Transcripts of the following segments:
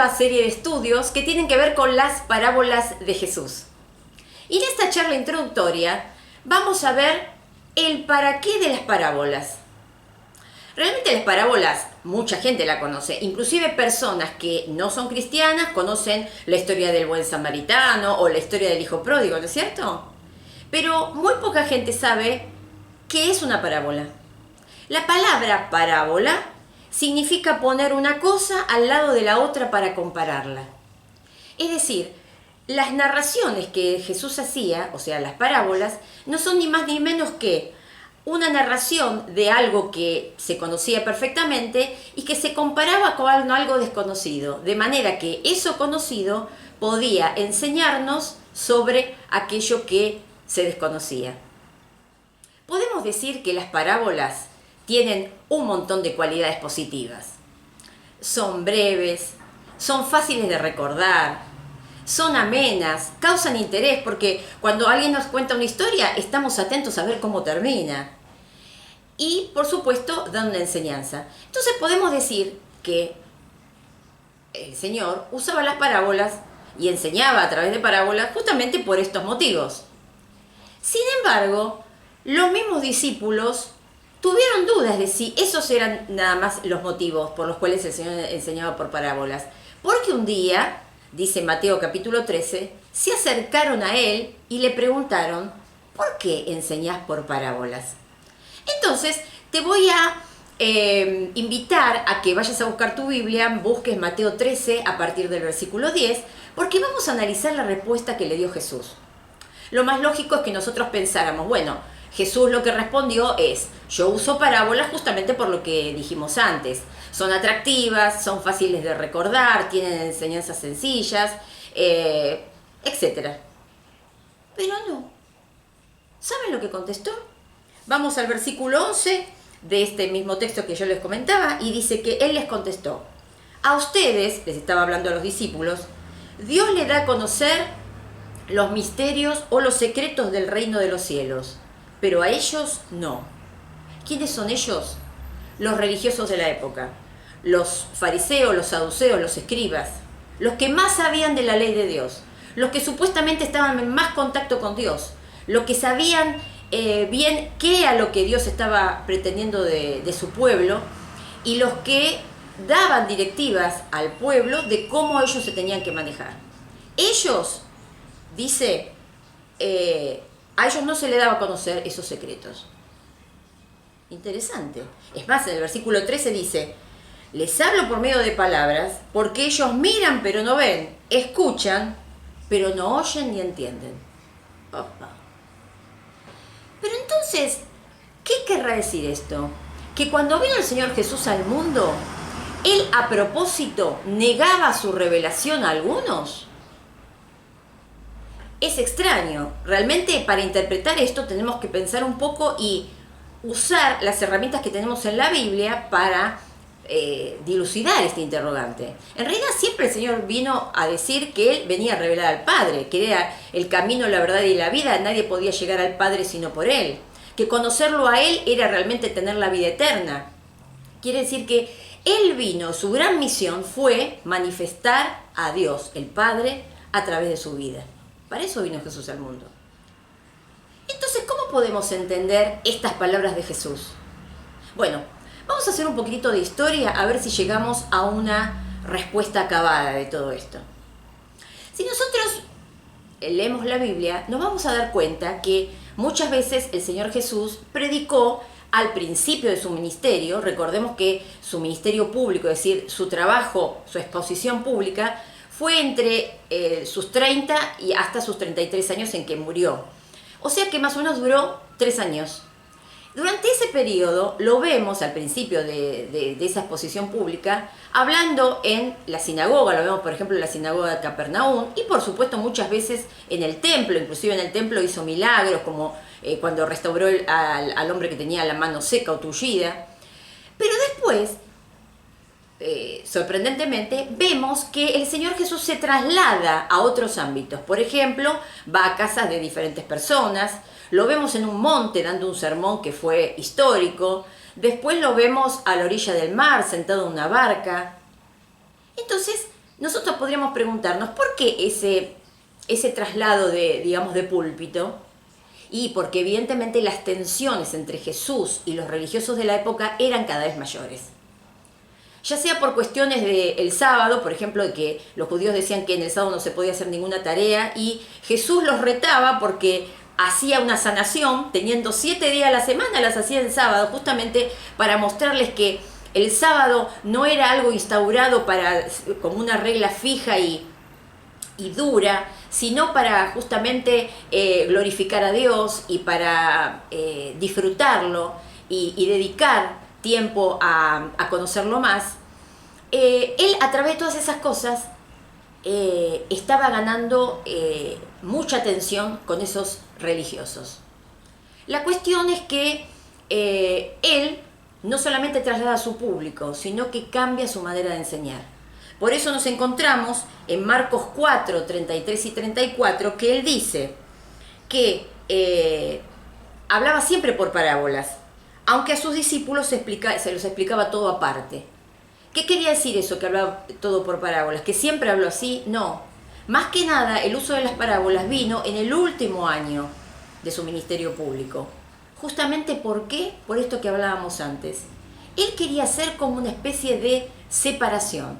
nueva serie de estudios que tienen que ver con las parábolas de Jesús. Y en esta charla introductoria vamos a ver el para qué de las parábolas. Realmente las parábolas mucha gente la conoce, inclusive personas que no son cristianas conocen la historia del buen samaritano o la historia del hijo pródigo, ¿no es cierto? Pero muy poca gente sabe qué es una parábola. La palabra parábola significa poner una cosa al lado de la otra para compararla. Es decir, las narraciones que Jesús hacía, o sea, las parábolas, no son ni más ni menos que una narración de algo que se conocía perfectamente y que se comparaba con algo desconocido, de manera que eso conocido podía enseñarnos sobre aquello que se desconocía. Podemos decir que las parábolas tienen un montón de cualidades positivas. Son breves, son fáciles de recordar, son amenas, causan interés porque cuando alguien nos cuenta una historia estamos atentos a ver cómo termina. Y por supuesto dan una enseñanza. Entonces podemos decir que el Señor usaba las parábolas y enseñaba a través de parábolas justamente por estos motivos. Sin embargo, los mismos discípulos tuvieron dudas de si esos eran nada más los motivos por los cuales el Señor enseñaba por parábolas. Porque un día, dice Mateo capítulo 13, se acercaron a él y le preguntaron, ¿por qué enseñás por parábolas? Entonces, te voy a invitar a que vayas a buscar tu Biblia, busques Mateo 13 a partir del versículo 10, porque vamos a analizar la respuesta que le dio Jesús. Lo más lógico es que nosotros pensáramos, bueno, Jesús lo que respondió es, yo uso parábolas justamente por lo que dijimos antes. Son atractivas, son fáciles de recordar, tienen enseñanzas sencillas, etc. Pero no. ¿Saben lo que contestó? Vamos al versículo 11 de este mismo texto que yo les comentaba y dice que él les contestó. A ustedes, les estaba hablando a los discípulos, Dios les da a conocer los misterios o los secretos del reino de los cielos, pero a ellos no. ¿Quiénes son ellos? Los religiosos de la época, los fariseos, los saduceos, los escribas, los que más sabían de la ley de Dios, los que supuestamente estaban en más contacto con Dios, los que sabían bien qué era lo que Dios estaba pretendiendo de su pueblo y los que daban directivas al pueblo de cómo ellos se tenían que manejar. Ellos, dice, a ellos no se les daba a conocer esos secretos. Interesante. Es más, en el versículo 13 dice, les hablo por medio de palabras, porque ellos miran pero no ven, escuchan, pero no oyen ni entienden. Opa. Pero entonces, ¿qué querrá decir esto? Que cuando vino el Señor Jesús al mundo, Él a propósito negaba su revelación a algunos. Es extraño. Realmente para interpretar esto tenemos que pensar un poco y usar las herramientas que tenemos en la Biblia para dilucidar este interrogante. En realidad siempre el Señor vino a decir que Él venía a revelar al Padre, que era el camino, la verdad y la vida, nadie podía llegar al Padre sino por Él, que conocerlo a Él era realmente tener la vida eterna. Quiere decir que Él vino, su gran misión fue manifestar a Dios, el Padre, a través de su vida. Para eso vino Jesús al mundo. Entonces, ¿cómo podemos entender estas palabras de Jesús? Bueno, vamos a hacer un poquitito de historia a ver si llegamos a una respuesta acabada de todo esto. Si nosotros leemos la Biblia, nos vamos a dar cuenta que muchas veces el Señor Jesús predicó al principio de su ministerio. Recordemos que su ministerio público, es decir, su trabajo, su exposición pública, fue entre sus 30 y hasta sus 33 años en que murió. O sea que más o menos duró 3 años. Durante ese periodo lo vemos al principio de esa exposición pública hablando en la sinagoga, lo vemos por ejemplo en la sinagoga de Capernaum y por supuesto muchas veces en el templo, inclusive en el templo hizo milagros como cuando restauró al hombre que tenía la mano seca o tullida. Pero después, sorprendentemente, vemos que el Señor Jesús se traslada a otros ámbitos. Por ejemplo, va a casas de diferentes personas. Lo vemos en un monte dando un sermón que fue histórico. Después lo vemos a la orilla del mar, sentado en una barca. Entonces, nosotros podríamos preguntarnos, ¿por qué ese traslado de púlpito? Y porque evidentemente las tensiones entre Jesús y los religiosos de la época eran cada vez mayores. Ya sea por cuestiones del sábado, por ejemplo, de que los judíos decían que en el sábado no se podía hacer ninguna tarea, y Jesús los retaba porque hacía una sanación, teniendo 7 días a la semana, las hacía el sábado, justamente para mostrarles que el sábado no era algo instaurado como una regla fija y dura, sino para justamente glorificar a Dios y para disfrutarlo y dedicar tiempo a conocerlo más. Él, a través de todas esas cosas, estaba ganando mucha atención con esos religiosos. La cuestión es que él no solamente traslada a su público, sino que cambia su manera de enseñar. Por eso nos encontramos en Marcos 4, 33 y 34, que él dice que hablaba siempre por parábolas, aunque a sus discípulos se los explicaba todo aparte. ¿Qué quería decir eso, que hablaba todo por parábolas? ¿Que siempre habló así? No. Más que nada, el uso de las parábolas vino en el último año de su ministerio público. Justamente, ¿por qué? Por esto que hablábamos antes. Él quería hacer como una especie de separación.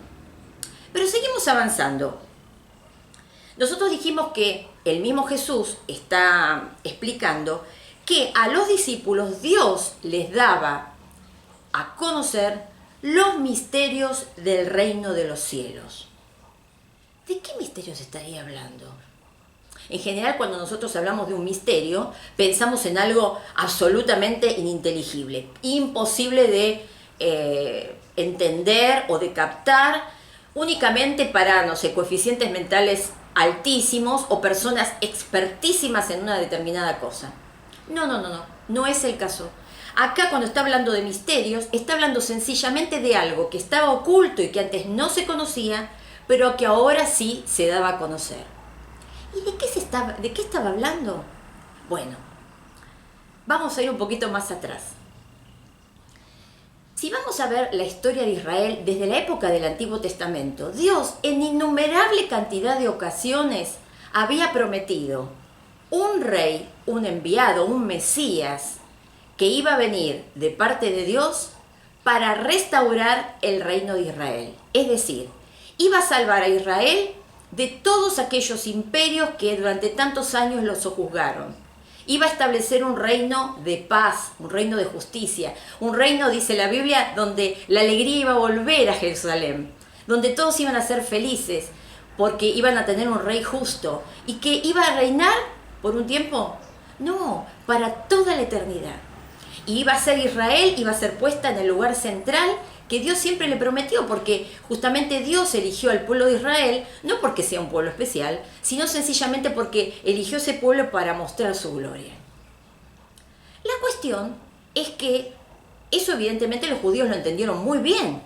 Pero seguimos avanzando. Nosotros dijimos que el mismo Jesús está explicando que a los discípulos Dios les daba a conocer los misterios del reino de los cielos. ¿De qué misterios estaría hablando? En general, cuando nosotros hablamos de un misterio, pensamos en algo absolutamente ininteligible, imposible de entender o de captar, únicamente para, no sé, coeficientes mentales altísimos o personas expertísimas en una determinada cosa. No es el caso. Acá, cuando está hablando de misterios, está hablando sencillamente de algo que estaba oculto y que antes no se conocía, pero que ahora sí se daba a conocer. ¿Y de qué estaba hablando? Bueno, vamos a ir un poquito más atrás. Si vamos a ver la historia de Israel desde la época del Antiguo Testamento, Dios en innumerable cantidad de ocasiones había prometido un rey, un enviado, un Mesías, que iba a venir de parte de Dios para restaurar el reino de Israel. Es decir, iba a salvar a Israel de todos aquellos imperios que durante tantos años los sojuzgaron. Iba a establecer un reino de paz, un reino de justicia, un reino, dice la Biblia, donde la alegría iba a volver a Jerusalén, donde todos iban a ser felices, porque iban a tener un rey justo, y que iba a reinar por un tiempo, no, para toda la eternidad. Y iba a ser Israel, iba a ser puesta en el lugar central que Dios siempre le prometió, porque justamente Dios eligió al pueblo de Israel, no porque sea un pueblo especial, sino sencillamente porque eligió ese pueblo para mostrar su gloria. La cuestión es que eso evidentemente los judíos lo entendieron muy bien,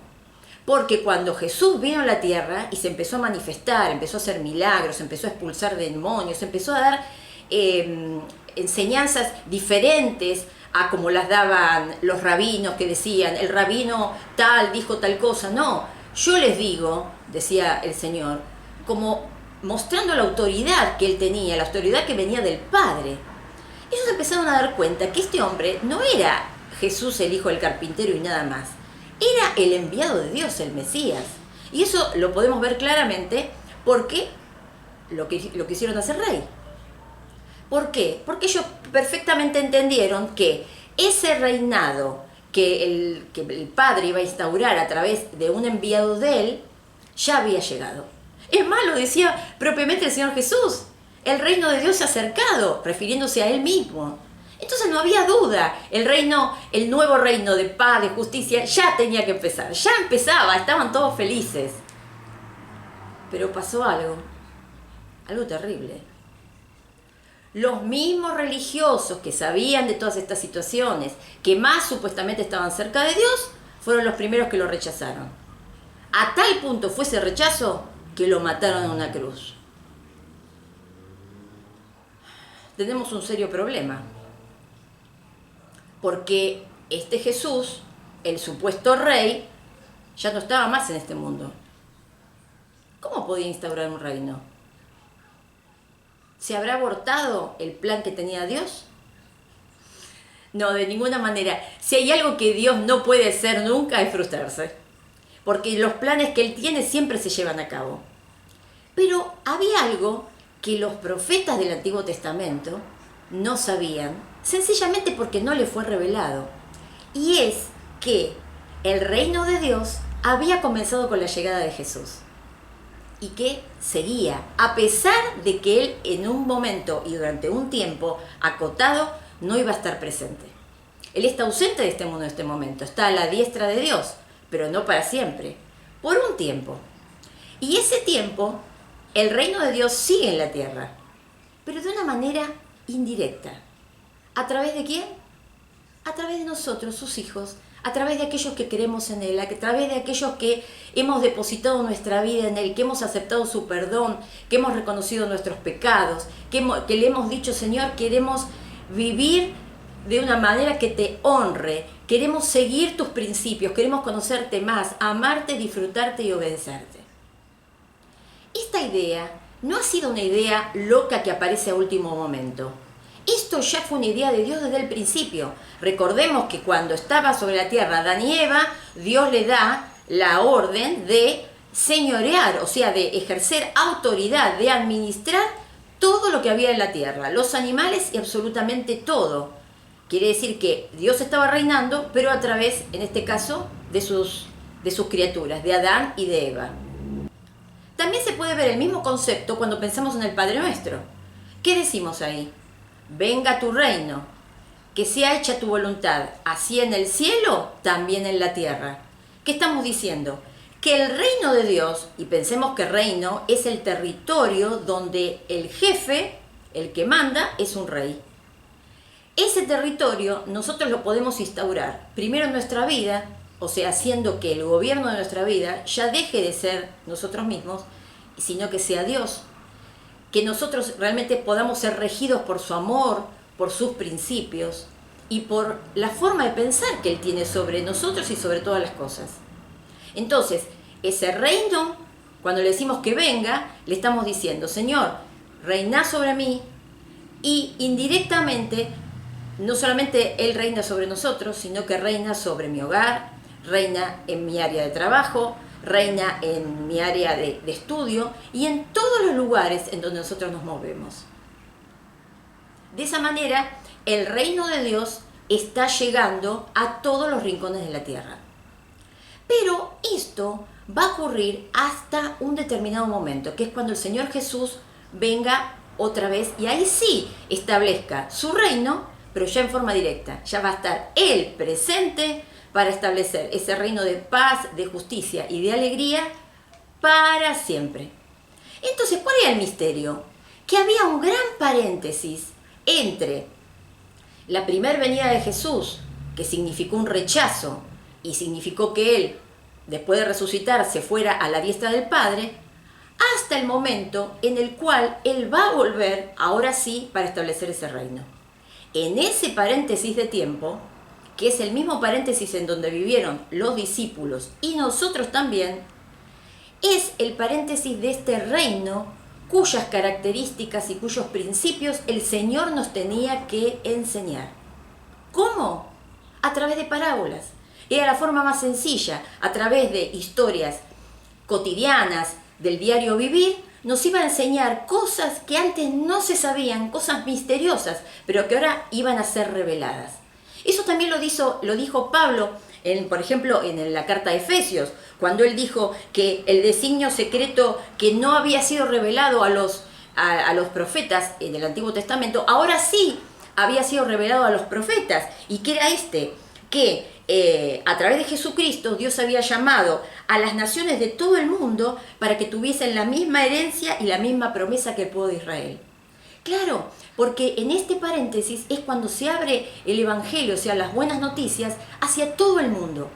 porque cuando Jesús vino a la tierra y se empezó a manifestar, empezó a hacer milagros, empezó a expulsar demonios, empezó a dar enseñanzas diferentes a como las daban los rabinos, que decían, el rabino tal dijo tal cosa. No, yo les digo, decía el Señor, como mostrando la autoridad que él tenía, la autoridad que venía del Padre. Ellos empezaron a dar cuenta que este hombre no era Jesús el hijo del carpintero y nada más. Era el enviado de Dios, el Mesías. Y eso lo podemos ver claramente porque lo quisieron hacer rey. ¿Por qué? Porque ellos perfectamente entendieron que ese reinado que el Padre iba a instaurar a través de un enviado de él, ya había llegado. Es más, lo decía propiamente el Señor Jesús. El reino de Dios se ha acercado, refiriéndose a él mismo. Entonces no había duda, el nuevo reino de paz, de justicia, ya tenía que empezar, ya empezaba, estaban todos felices. Pero pasó algo terrible. Los mismos religiosos que sabían de todas estas situaciones, que más supuestamente estaban cerca de Dios, fueron los primeros que lo rechazaron. A tal punto fue ese rechazo que lo mataron en una cruz. Tenemos un serio problema, porque este Jesús, el supuesto rey, ya no estaba más en este mundo. ¿Cómo podía instaurar un reino? ¿Se habrá abortado el plan que tenía Dios? No, de ninguna manera. Si hay algo que Dios no puede hacer nunca es frustrarse. Porque los planes que Él tiene siempre se llevan a cabo. Pero había algo que los profetas del Antiguo Testamento no sabían, sencillamente porque no les fue revelado. Y es que el reino de Dios había comenzado con la llegada de Jesús. Y que seguía, a pesar de que Él en un momento y durante un tiempo acotado no iba a estar presente. Él está ausente de este mundo en este momento, está a la diestra de Dios, pero no para siempre, por un tiempo. Y ese tiempo, el reino de Dios sigue en la tierra, pero de una manera indirecta. ¿A través de quién? A través de nosotros, sus hijos, a través de aquellos que creemos en Él, a través de aquellos que hemos depositado nuestra vida en Él, que hemos aceptado su perdón, que hemos reconocido nuestros pecados, que le hemos dicho, Señor, queremos vivir de una manera que te honre, queremos seguir tus principios, queremos conocerte más, amarte, disfrutarte y obedecerte. Esta idea no ha sido una idea loca que aparece a último momento. Esto ya fue una idea de Dios desde el principio. Recordemos que cuando estaba sobre la tierra Adán y Eva, Dios le da la orden de señorear, o sea, de ejercer autoridad, de administrar todo lo que había en la tierra, los animales y absolutamente todo. Quiere decir que Dios estaba reinando, pero a través, en este caso, de sus criaturas, de Adán y de Eva. También se puede ver el mismo concepto cuando pensamos en el Padre Nuestro. ¿Qué decimos ahí? Venga tu reino, que sea hecha tu voluntad, así en el cielo, también en la tierra. ¿Qué estamos diciendo? Que el reino de Dios, y pensemos que reino es el territorio donde el jefe, el que manda, es un rey. Ese territorio nosotros lo podemos instaurar primero en nuestra vida, o sea, haciendo que el gobierno de nuestra vida ya deje de ser nosotros mismos, sino que sea Dios. Que nosotros realmente podamos ser regidos por su amor, por sus principios y por la forma de pensar que Él tiene sobre nosotros y sobre todas las cosas. Entonces, ese reino, cuando le decimos que venga, le estamos diciendo, Señor, reina sobre mí, y indirectamente, no solamente Él reina sobre nosotros, sino que reina sobre mi hogar, reina en mi área de trabajo, reina en mi área de estudio y en todos los lugares en donde nosotros nos movemos. De esa manera, el reino de Dios está llegando a todos los rincones de la tierra. Pero esto va a ocurrir hasta un determinado momento, que es cuando el Señor Jesús venga otra vez y ahí sí establezca su reino, pero ya en forma directa. Ya va a estar Él presente para establecer ese reino de paz, de justicia y de alegría para siempre. Entonces, ¿cuál era el misterio? Que había un gran paréntesis entre la primera venida de Jesús, que significó un rechazo y significó que Él, después de resucitar, se fuera a la diestra del Padre, hasta el momento en el cual Él va a volver, ahora sí, para establecer ese reino. En ese paréntesis de tiempo, que es el mismo paréntesis en donde vivieron los discípulos y nosotros también, es el paréntesis de este reino cuyas características y cuyos principios el Señor nos tenía que enseñar. ¿Cómo? A través de parábolas. Era la forma más sencilla, a través de historias cotidianas del diario vivir, nos iba a enseñar cosas que antes no se sabían, cosas misteriosas, pero que ahora iban a ser reveladas. Eso también lo dijo Pablo, por ejemplo, en la carta de Efesios, cuando él dijo que el designio secreto que no había sido revelado a los profetas en el Antiguo Testamento, ahora sí había sido revelado a los profetas. ¿Y qué era este? Que a través de Jesucristo Dios había llamado a las naciones de todo el mundo para que tuviesen la misma herencia y la misma promesa que el pueblo de Israel. Claro, porque en este paréntesis es cuando se abre el Evangelio, o sea, las buenas noticias, hacia todo el mundo.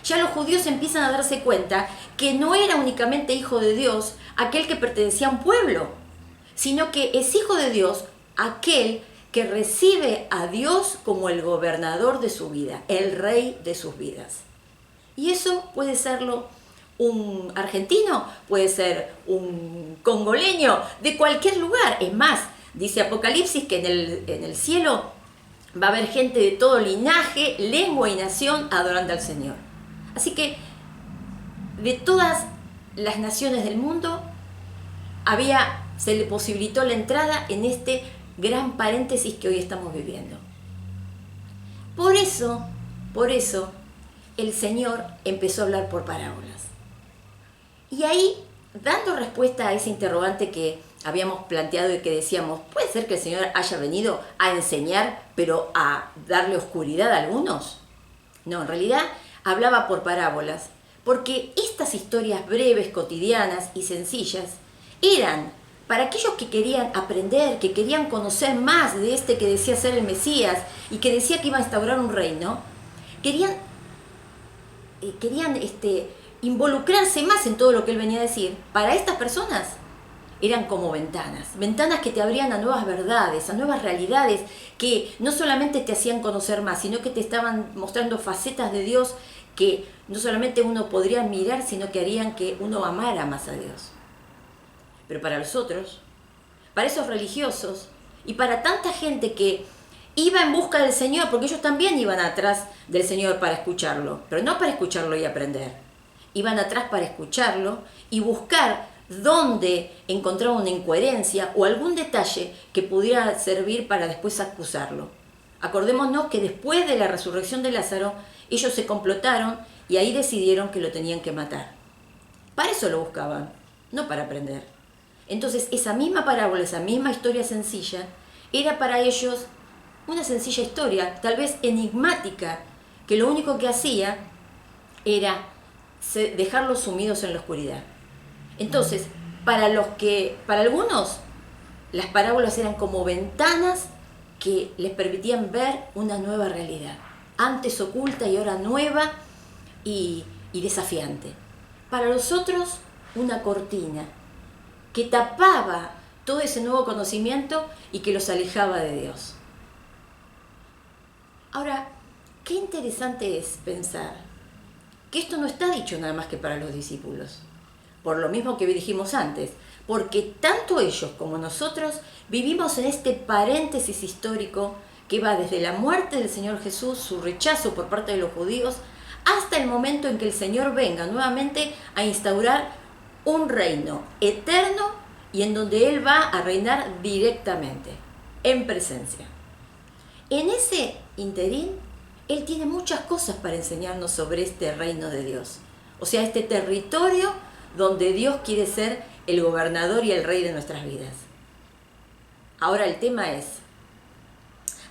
Ya los judíos empiezan a darse cuenta que no era únicamente hijo de Dios aquel que pertenecía a un pueblo, sino que es hijo de Dios aquel que recibe a Dios como el gobernador de su vida, el rey de sus vidas. Y eso puede serlo un argentino, puede ser un congoleño, de cualquier lugar. Es más, dice Apocalipsis que en el cielo va a haber gente de todo linaje, lengua y nación adorando al Señor. Así que de todas las naciones del mundo se le posibilitó la entrada en este gran paréntesis que hoy estamos viviendo. Por eso, el Señor empezó a hablar por parábolas. Y ahí, dando respuesta a ese interrogante que habíamos planteado y que decíamos, ¿puede ser que el Señor haya venido a enseñar, pero a darle oscuridad a algunos? No, en realidad hablaba por parábolas, porque estas historias breves, cotidianas y sencillas eran para aquellos que querían aprender, que querían conocer más de este que decía ser el Mesías y que decía que iba a instaurar un reino, querían involucrarse más en todo lo que él venía a decir. Para estas personas eran como ventanas que te abrían a nuevas verdades, a nuevas realidades, que no solamente te hacían conocer más, sino que te estaban mostrando facetas de Dios que no solamente uno podría mirar, sino que harían que uno amara más a Dios. Pero para los otros, para esos religiosos y para tanta gente que iba en busca del Señor, porque ellos también iban atrás del Señor para escucharlo, pero no para escucharlo y aprender. Iban atrás para escucharlo y buscar dónde encontrar una incoherencia o algún detalle que pudiera servir para después acusarlo. Acordémonos que después de la resurrección de Lázaro, ellos se complotaron y ahí decidieron que lo tenían que matar. Para eso lo buscaban, no para aprender. Entonces, esa misma parábola, esa misma historia sencilla, era para ellos una sencilla historia, tal vez enigmática, que lo único que hacía era dejarlos sumidos en la oscuridad. Entonces, para algunos, las parábolas eran como ventanas que les permitían ver una nueva realidad, antes oculta y ahora nueva y desafiante. Para los otros, una cortina que tapaba todo ese nuevo conocimiento y que los alejaba de Dios. Ahora, qué interesante es pensar que esto no está dicho nada más que para los discípulos, por lo mismo que dijimos antes, porque tanto ellos como nosotros vivimos en este paréntesis histórico que va desde la muerte del Señor Jesús, su rechazo por parte de los judíos, hasta el momento en que el Señor venga nuevamente a instaurar un reino eterno y en donde Él va a reinar directamente, en presencia. En ese interín, Él tiene muchas cosas para enseñarnos sobre este reino de Dios. O sea, este territorio donde Dios quiere ser el gobernador y el rey de nuestras vidas. Ahora el tema es,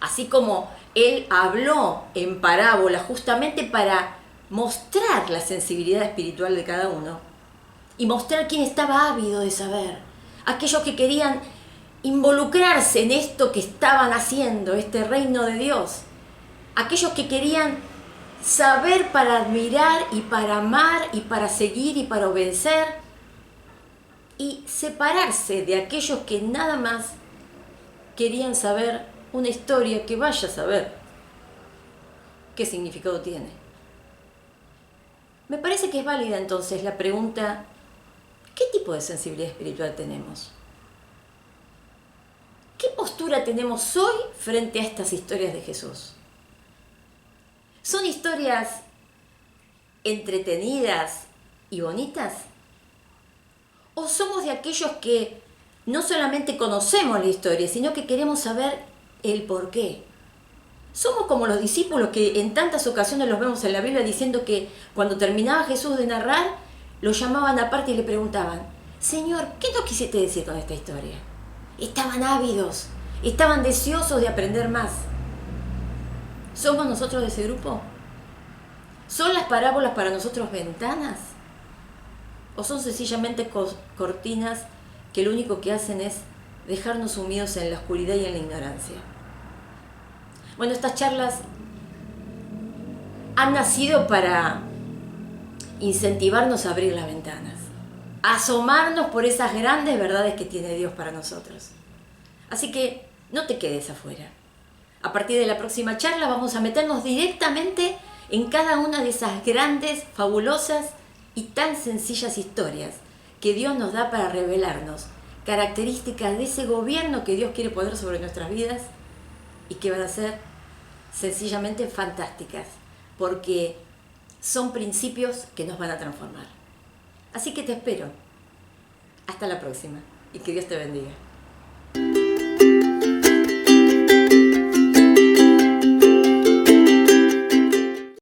así como Él habló en parábola justamente para mostrar la sensibilidad espiritual de cada uno, y mostrar quién estaba ávido de saber, aquellos que querían involucrarse en esto que estaban haciendo, este reino de Dios, aquellos que querían saber para admirar y para amar y para seguir y para obedecer, y separarse de aquellos que nada más querían saber una historia que vaya a saber qué significado tiene. Me parece que es válida entonces la pregunta: ¿qué tipo de sensibilidad espiritual tenemos? ¿Qué postura tenemos hoy frente a estas historias de Jesús? ¿Son historias entretenidas y bonitas? ¿O somos de aquellos que no solamente conocemos la historia, sino que queremos saber el porqué? Somos como los discípulos que en tantas ocasiones los vemos en la Biblia diciendo que cuando terminaba Jesús de narrar, lo llamaban aparte y le preguntaban: Señor, ¿qué nos quisiste decir con esta historia? Estaban ávidos, estaban deseosos de aprender más. ¿Somos nosotros de ese grupo? ¿Son las parábolas para nosotros ventanas? ¿O son sencillamente cortinas que lo único que hacen es dejarnos sumidos en la oscuridad y en la ignorancia? Bueno, estas charlas han nacido para incentivarnos a abrir las ventanas, a asomarnos por esas grandes verdades que tiene Dios para nosotros. Así que no te quedes afuera. A partir de la próxima charla vamos a meternos directamente en cada una de esas grandes, fabulosas y tan sencillas historias que Dios nos da para revelarnos características de ese gobierno que Dios quiere poner sobre nuestras vidas y que van a ser sencillamente fantásticas, porque son principios que nos van a transformar. Así que te espero. Hasta la próxima y que Dios te bendiga.